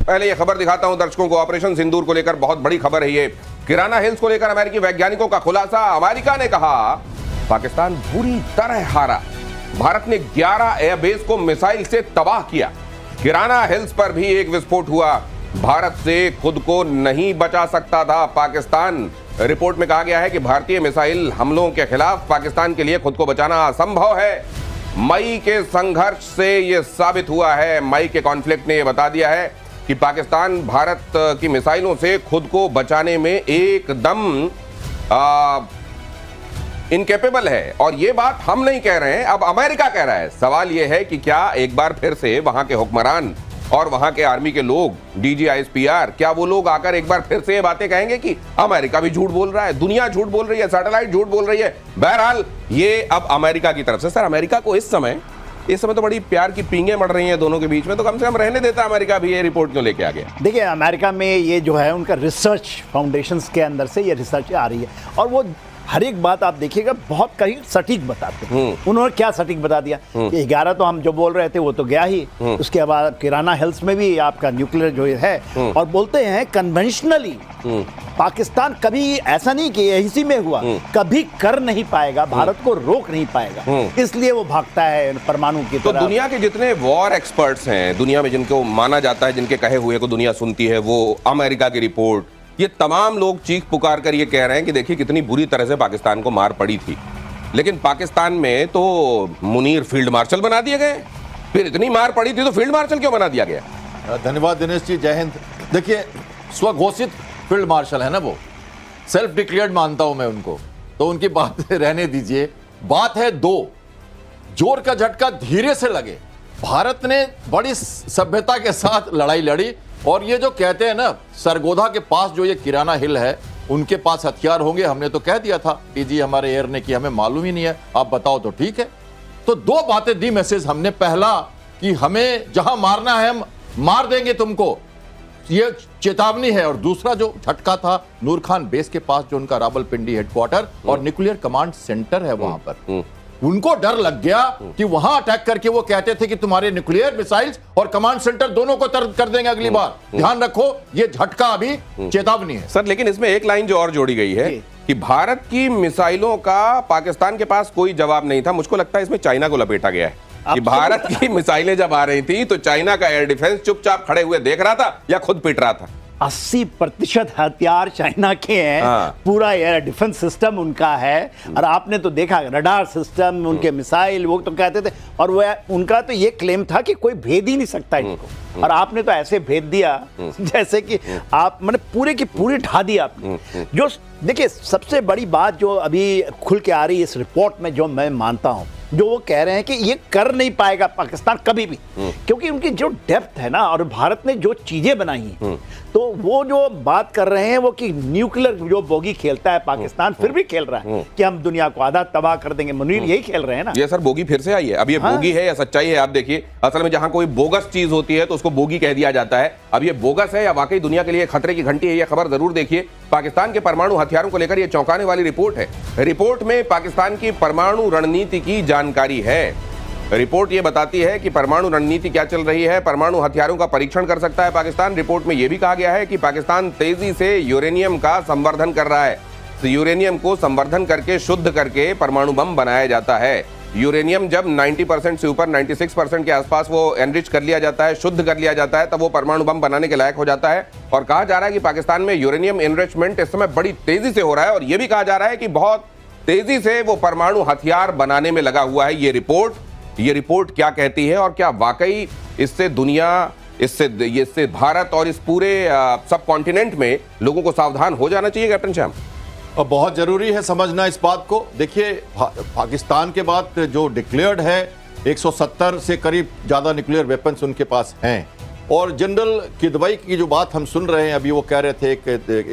पहले ये खबर दिखाता हूं दर्शकों को। ऑपरेशन सिंदूर को लेकर बहुत बड़ी खबर है ये। किराना हिल्स को लेकर अमेरिकी वैज्ञानिकों का खुलासा। अमेरिका ने कहा पाकिस्तान बुरी तरह हारा, भारत ने 11 एयरबेस को मिसाइल से तबाह किया। किराना हिल्स पर भी एक विस्फोट हुआ, भारत से खुद को नहीं बचा सकता था पाकिस्तान। रिपोर्ट में कहा गया है कि भारतीय मिसाइल हमलों के खिलाफ पाकिस्तान के लिए खुद को बचाना असंभव है। मई के संघर्ष से यह साबित हुआ है, मई के कॉन्फ्लिक्ट ने यह बता दिया है कि पाकिस्तान भारत की मिसाइलों से खुद को बचाने में एकदम इनकेपेबल है। और यह बात हम नहीं कह रहे हैं, अब अमेरिका कह रहा है। सवाल यह है कि क्या एक बार फिर से वहां के हुक्मरान और वहां के आर्मी के लोग, DGISPR, क्या वो लोग आकर एक बार फिर से ये बातें कहेंगे कि अमेरिका भी झूठ बोल रहा है, दुनिया झूठ बोल रही है, सैटेलाइट झूठ बोल रही है। बहरहाल ये अब अमेरिका की तरफ से। सर, अमेरिका को इस समय तो बड़ी प्यार की पींगे मर रही हैं दोनों के बीच में, तो कम से कम रहने देता अमेरिका भी। ये रिपोर्ट क्यों लेके आ गया? देखिए, अमेरिका में ये जो है उनका रिसर्च फाउंडेशंस के अंदर से ये रिसर्च आ रही है और वो हर एक बात आप देखिएगा बहुत कहीं सटीक बताते हैं। उन्होंने क्या सटीक बता दिया कि 11 तो हम जो बोल रहे थे वो तो गया ही। उसके बाद किराना हिल्स में भी आपका न्यूक्लियर जो है, और बोलते हैं कन्वेंशनली पाकिस्तान कभी ऐसा नहीं कि इसी में हुआ, कभी कर नहीं पाएगा, भारत को रोक नहीं पाएगा, इसलिए वो भागता है परमाणु की तो तरफ। दुनिया के जितने वॉर एक्सपर्ट्स हैं दुनिया में, जिनको माना जाता है, जिनके कहे हुए को दुनिया सुनती है, वो अमेरिका की रिपोर्ट, ये तमाम लोग चीख पुकार कर ये कह रहे हैं कि देखिए कितनी बुरी तरह से पाकिस्तान को मार पड़ी थी, लेकिन पाकिस्तान में तो मुनीर फील्ड मार्शल बना दिए गए। फिर इतनी मार पड़ी थी तो फील्ड मार्शल क्यों बना दिया गया? धन्यवाद दिनेश जी, जय हिंद। देखिए, स्वघोषित फील्ड मार्शल है ना, वो सेल्फ डिक्लेयर्ड मानता हूं मैं उनको, तो उनकी बात रहने दीजिए। बात है दो, जोर का झटका धीरे से लगे। भारत ने बड़ी सभ्यता के साथ लड़ाई लड़ी, और ये जो कहते हैं ना सरगोधा के पास जो ये किराना हिल है, उनके पास हथियार होंगे, हमने तो कह दिया था, डीजी हमारे एयर ने कि हमें मालूम ही नहीं है, आप बताओ तो ठीक है। तो दो बातें दी मैसेज हमने, पहला कि हमें जहां मारना है हम मार देंगे तुमको, ये चेतावनी है, और दूसरा जो झटका था नूर खान बेस के पास, जो उनका रावलपिंडी हेडक्वार्टर और न्यूक्लियर कमांड सेंटर है वहां पर, उनको डर लग गया कि वहां अटैक करके वो कहते थे कि तुम्हारे न्यूक्लियर मिसाइल्स और कमांड सेंटर दोनों को तर्क कर देंगे अगली बार, ध्यान रखो, ये झटका अभी चेतावनी है। सर, लेकिन इसमें एक लाइन जो और जोड़ी गई है कि भारत की मिसाइलों का पाकिस्तान के पास कोई जवाब नहीं था। मुझको लगता है इसमें चाइना को लपेटा गया है कि भारत की मिसाइलें जब आ रही थी तो चाइना का एयर डिफेंस चुपचाप खड़े हुए देख रहा था या खुद पिट रहा था। 80% हथियार चाइना के हैं। पूरा एयर डिफेंस सिस्टम उनका है, और आपने तो देखा रडार सिस्टम, उनके मिसाइल, वो तो कहते थे, और वो उनका तो ये क्लेम था कि कोई भेद ही नहीं सकता इनको, और आपने तो ऐसे भेद दिया जैसे कि आप मैंने पूरे की पूरी ढा दी आपने। जो देखिए, सबसे बड़ी बात जो अभी खुल के आ रही है इस रिपोर्ट में, जो मैं मानता हूं, जो वो कह रहे हैं कि ये कर नहीं पाएगा पाकिस्तान कभी भी, क्योंकि उनकी जो डेप्थ है ना, और भारत ने जो चीजें बनाई हैं, तो वो जो बात कर रहे हैं वो कि न्यूक्लियर जो बोगी खेलता है पाकिस्तान, फिर भी खेल रहा है कि हम दुनिया को आधा तबाह कर देंगे। मुनीर यही खेल रहे हैं ना। ये सर बोगी फिर से आई है। अब ये बोगी है या सच्चाई है आप देखिए। असल में जहां कोई बोगस चीज होती है तो उसको बोगी कह दिया जाता है। अब ये बोगस है या वाकई दुनिया के लिए खतरे की घंटी है, ये खबर जरूर देखिए। पाकिस्तान के परमाणु हथियारों को लेकर ये चौंकाने वाली रिपोर्ट है। रिपोर्ट में पाकिस्तान की परमाणु रणनीति की जानकारी है। रिपोर्ट ये बताती है कि परमाणु रणनीति क्या चल रही है, परमाणु हथियारों का परीक्षण कर सकता है पाकिस्तान। रिपोर्ट में यह भी कहा गया है कि पाकिस्तान तेजी से यूरेनियम का संवर्धन कर रहा है। तो यूरेनियम को संवर्धन करके, शुद्ध करके परमाणु बम बनाया जाता है। यूरेनियम जब 90% से ऊपर 96% के आसपास वो एनरिच कर लिया जाता है, शुद्ध कर लिया जाता है, तब वो परमाणु बम बनाने के लायक हो जाता है। और कहा जा रहा है कि पाकिस्तान में यूरेनियम एनरिचमेंट इस समय बड़ी तेजी से हो रहा है, और यह भी कहा जा रहा है कि बहुत तेजी से वो परमाणु हथियार बनाने में लगा हुआ है। ये रिपोर्ट क्या कहती है, और क्या वाकई इससे दुनिया, इससे भारत और इस पूरे सब कॉन्टिनेंट में लोगों को सावधान हो जाना चाहिए कैप्टन श्याम? और बहुत जरूरी है समझना इस बात को। देखिए, पाकिस्तान के बाद जो डिक्लेयर्ड है 170 से करीब ज्यादा न्यूक्लियर वेपन्स उनके पास हैं। और जनरल किदवई की जो बात हम सुन रहे हैं, अभी वो कह रहे थे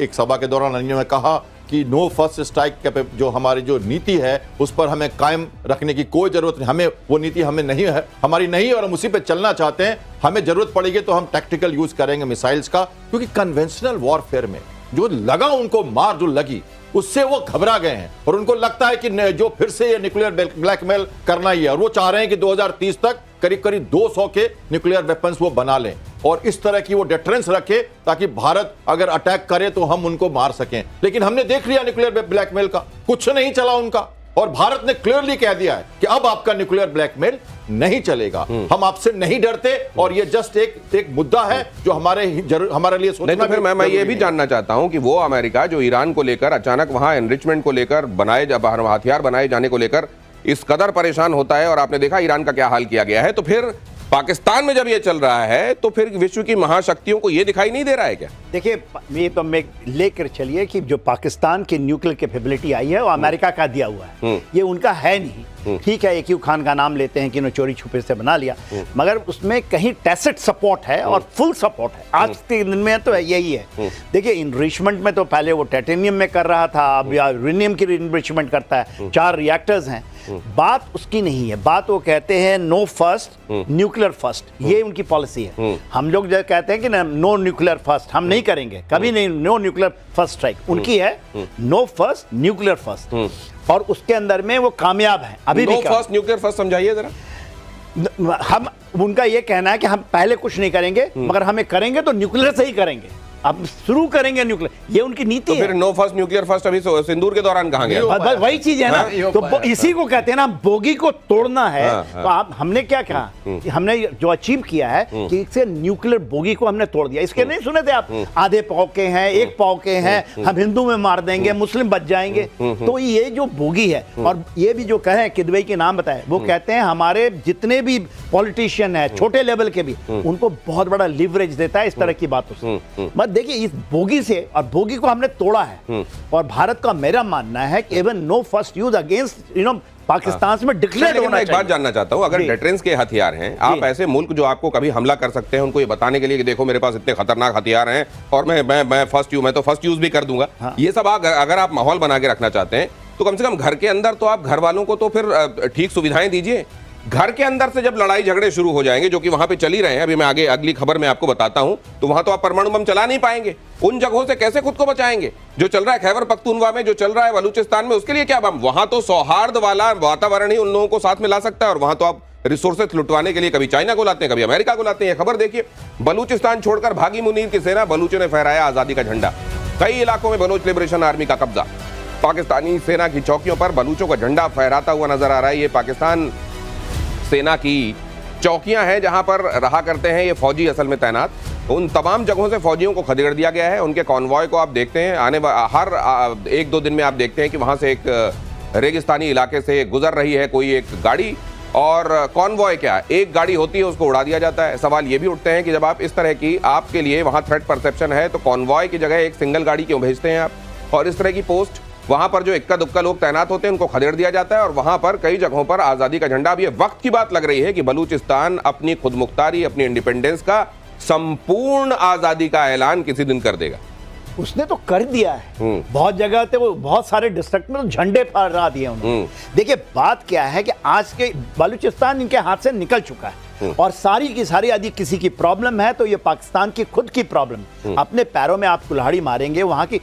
एक सभा के दौरान उन्होंने कहा कि नो फर्स्ट स्ट्राइक, जो हमारी जो नीति है उस पर हमें कायम रखने की कोई जरूरत नहीं, हमें वो नीति हमें नहीं है, हमारी नहीं, और हम उसी पे चलना चाहते हैं। हमें जरूरत पड़ेगी तो हम टैक्टिकल यूज करेंगे मिसाइल्स का, क्योंकि कन्वेंशनल वॉरफेयर में जो लगा उनको मार जो लगी, उससे वो घबरा गए हैं, और उनको लगता है कि जो फिर से ये न्यूक्लियर ब्लैकमेल करना ही है, और वो चाह रहे हैं कि 2030 तक करीब करीब 200 के न्यूक्लियर वेपन्स वो बना लें। और इस तरह की वो डिटरेंस रखे ताकि भारत अगर अटैक करे तो हम उनको मार सकें। लेकिन हमने देख लिया न्यूक्लियर ब्लैकमेल का, कुछ नहीं चला उनका, और भारत ने क्लियरली कह दिया है कि अब आपका न्यूक्लियर ब्लैकमेल नहीं चलेगा, हम आपसे नहीं डरते, और ये जस्ट एक मुद्दा है जो हमारे लिए सोचना। नहीं तो फिर मैं ये भी जानना चाहता हूं कि वो अमेरिका जो ईरान को लेकर अचानक वहां एनरिचमेंट को लेकर हथियार बनाए जाने को लेकर इस कदर परेशान होता है, और आपने देखा ईरान का क्या हाल किया गया है, तो फिर पाकिस्तान में जब ये चल रहा है तो फिर विश्व की महाशक्तियों को ये दिखाई नहीं दे रहा है क्या? देखिए, ये तो मैं लेकर चलिए कि जो पाकिस्तान की न्यूक्लियर कैपेबिलिटी आई है वो अमेरिका का दिया हुआ है, ये उनका है नहीं। ठीक है, एक्यू खान का नाम लेते हैं कि इन्होंने चोरी छुपे से बना लिया, मगर उसमें कहीं टैसिट सपोर्ट है और फुल सपोर्ट है। आज के दिन में तो यही है। देखिए, इनरिचमेंट में तो पहले वो टाइटेनियम में कर रहा था, अब यूरेनियम की इनरिचमेंट करता है। 4 रिएक्टर्स हैं। बात उसकी नहीं है, बात वो कहते हैं नो फर्स्ट न्यूक्लियर फर्स्ट, ये उनकी पॉलिसी है। हम लोग जो कहते हैं कि नो न्यूक्लियर फर्स्ट, हम नहीं करेंगे कभी, नहीं, नो न्यूक्लियर फर्स्ट स्ट्राइक। उनकी है नो फर्स्ट न्यूक्लियर फर्स्ट, और उसके अंदर में वो कामयाब है। अभी नो फर्स्ट न्यूक्लियर फर्स्ट समझाइए जरा। हम उनका ये कहना है कि हम पहले कुछ नहीं करेंगे, मगर हमें करेंगे तो न्यूक्लियर से ही करेंगे, अब शुरू करेंगे न्यूक्लियर, ये उनकी नीति तो है। फिर नो फर्स्ट न्यूक्लियर फर्स्ट अभी सिंदूर के दौरान कहां गया? बस वही चीज है ना, तो इसी को कहते हैं ना, बोगी को तोड़ना है। तो आप, हमने क्या कहा कि हमने जो अचीव किया है कि इससे न्यूक्लियर बोगी को हमने तोड़ दिया। इसके नहीं सुने थे आप, आधे पाव के हैं, एक पाव के हैं, हम हिंदू में मार देंगे, मुस्लिम बच जाएंगे। तो ये जो बोगी है, और ये भी जो कहें किदवई के नाम बताए, वो कहते हैं हमारे जितने भी पॉलिटिशियन है छोटे लेवल के भी, उनको बहुत बड़ा लिवरेज देता है इस तरह की बातों से। मत देखिए, इस बोगी से, और बोगी को हमने तोड़ा है, और भारत का मेरा मानना है कि even know first use against Pakistan में डिक्लेयर होना चाहिए। एक बात जानना चाहता हूं, अगर डिटरेंस के हथियार हैं, आप ऐसे मुल्क जो आपको कभी हमला कर सकते हैं, उनको ये बताने के लिए कि देखो मेरे पास इतने खतरनाक हथियार हैं और मैं तो फर्स्ट यूज भी कर दूंगा, ये सब अगर आप माहौल बना के रखना चाहते हैं तो कम से कम घर के अंदर तो आप घर वालों को तो फिर ठीक सुविधाएं दीजिए। घर के अंदर से जब लड़ाई झगड़े शुरू हो जाएंगे, जो कि वहां पे चली रहे हैं, अभी मैं आगे अगली खबर में आपको बताता हूं, तो वहां तो आप परमाणु बम चला नहीं पाएंगे। उन जगहों से कैसे खुद को बचाएंगे? जो चल रहा है खैबर पख्तूनवा में, जो चल रहा है बलूचिस्तान में, उसके लिए क्या बम? वहां तो सौहार्द वाला वातावरण ही उन लोगों को साथ में ला सकता है, और वहां तो आप रिसोर्सेज लुटवाने के लिए कभी चाइना को लाते हैं, कभी अमेरिका को लाते हैं। खबर देखिए, बलूचिस्तान छोड़कर भागी मुनीर की सेना, बलूचों ने फहराया आजादी का झंडा। कई इलाकों में बलूच लिबरेशन आर्मी का कब्जा। पाकिस्तानी सेना की चौकियों पर बलूचों का झंडा फहराता हुआ नजर आ रहा है। ये पाकिस्तान सेना की चौकियां हैं जहां पर रहा करते हैं ये फौजी असल में तैनात। उन तमाम जगहों से फौजियों को खदेड़ दिया गया है। उनके कॉन्वॉय को आप देखते हैं, हर 1-2 दिन में आप देखते हैं कि वहां से एक रेगिस्तानी इलाके से गुजर रही है कोई एक गाड़ी, और कॉन्वॉय क्या, एक गाड़ी होती है उसको उड़ा दिया जाता है। सवाल ये भी उठते हैं कि जब आप इस तरह की, आपके लिए वहां थ्रेट परसेप्शन है, तो कॉन्वॉय की जगह एक सिंगल गाड़ी क्यों भेजते हैं आप? और इस तरह की पोस्ट वहां पर जो इक्का दुक्का लोग तैनात होते हैं उनको खदेड़ दिया जाता है, और वहां पर कई जगहों पर आजादी का झंडा। अब ये वक्त की बात लग रही है कि बलूचिस्तान अपनी खुदमुख्तारी, अपनी इंडिपेंडेंस का, संपूर्ण आजादी का ऐलान किसी दिन कर देगा। उसने तो कर दिया है, बहुत जगह थे, वो बहुत सारे डिस्ट्रिक्ट में तो झंडे फहरा दिए उन्होंने। देखिए, बात क्या है कि आज के बलूचिस्तान इनके हाथ से निकल चुका है, और सारी की सारी यदि किसी की प्रॉब्लम है तो ये पाकिस्तान की खुद की प्रॉब्लम। अपने पैरों में आप कुल्हाड़ी मारेंगे। वहां की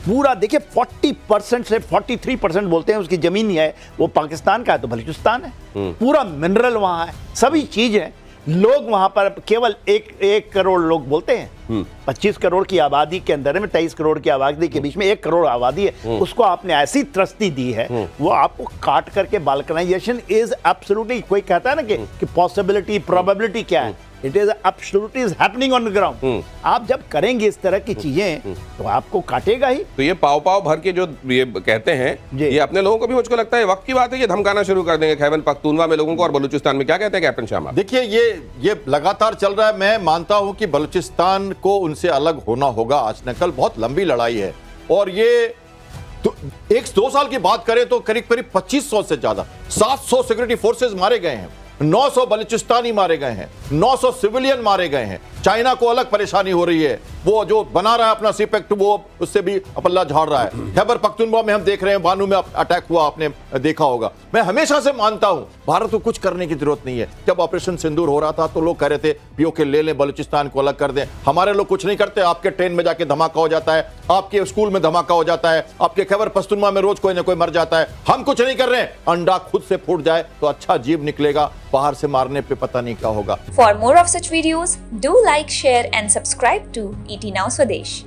पूरा देखिए 40% से 43% बोलते हैं उसकी जमीन ही है, वो पाकिस्तान का है, तो बलूचिस्तान है। पूरा मिनरल वहां है, सभी चीज है। लोग वहां पर केवल 1 करोड़ लोग बोलते हैं। 25 करोड़ की आबादी के अंदर में 23 करोड़ की आबादी के बीच में 1 करोड़ आबादी है। उसको आपने ऐसी त्रस्ती दी है, वो आपको काट करके बाल्कनाइजेशन इज एब्सोल्युटली, कोई कहता है ना कि पॉसिबिलिटी, प्रोबेबिलिटी क्या है, it is absolutely is happening on the ground. आप जब करेंगे इस तरह की चीजें तो आपको काटेगा ही। तो ये पाव भर के जो ये कहते हैं, ये अपने लोगों को भी मुझको लगता है वक्त की बात है, ये धमकाना शुरू कर देंगे खैबर पख्तूनवा में लोगों को, और बलूचिस्तान में। क्या कहते हैं कैप्टन शाह? देखिए, ये लगातार चल रहा है। मैं मानता हूं कि बलूचिस्तान को उनसे अलग होना होगा आज न कल। बहुत लंबी लड़ाई है, और ये तो 1-2 साल की बात करें तो करीब 2500 से ज्यादा, 700 सिक्योरिटी फोर्सेस मारे गए हैं, 900 बलूचिस्तानी मारे गए हैं, 900 सिविलियन मारे गए हैं। चाइना को अलग परेशानी हो रही है, वो जो बना रहा है अपना सीपेक्ट, वो उससे भी पल्ला झाड़ रहा है। खैबर पख्तूनवा में हम देख रहे हैं, बानू में अटैक हुआ, आपने देखा होगा। मैं हमेशा से मानता हूं भारत को कुछ करने की जरूरत नहीं है। जब ऑपरेशन सिंदूर हो रहा था तो लोग कह रहे थे पीओके ले लें, बलूचिस्तान को अलग कर दें। हमारे लोग कुछ नहीं करते। आपके ट्रेन में जाके धमाका हो जाता है, आपके स्कूल में धमाका हो जाता है, आपके खैबर पख्तूनवा में रोज कोई ना कोई मर जाता है। हम कुछ नहीं कर रहे हैं। अंडा खुद से फूट जाए तो अच्छा जीव निकलेगा, बाहर से मारने पे पता नहीं क्या होगा। For more of such videos, do like, share and subscribe to ET Now Swadesh.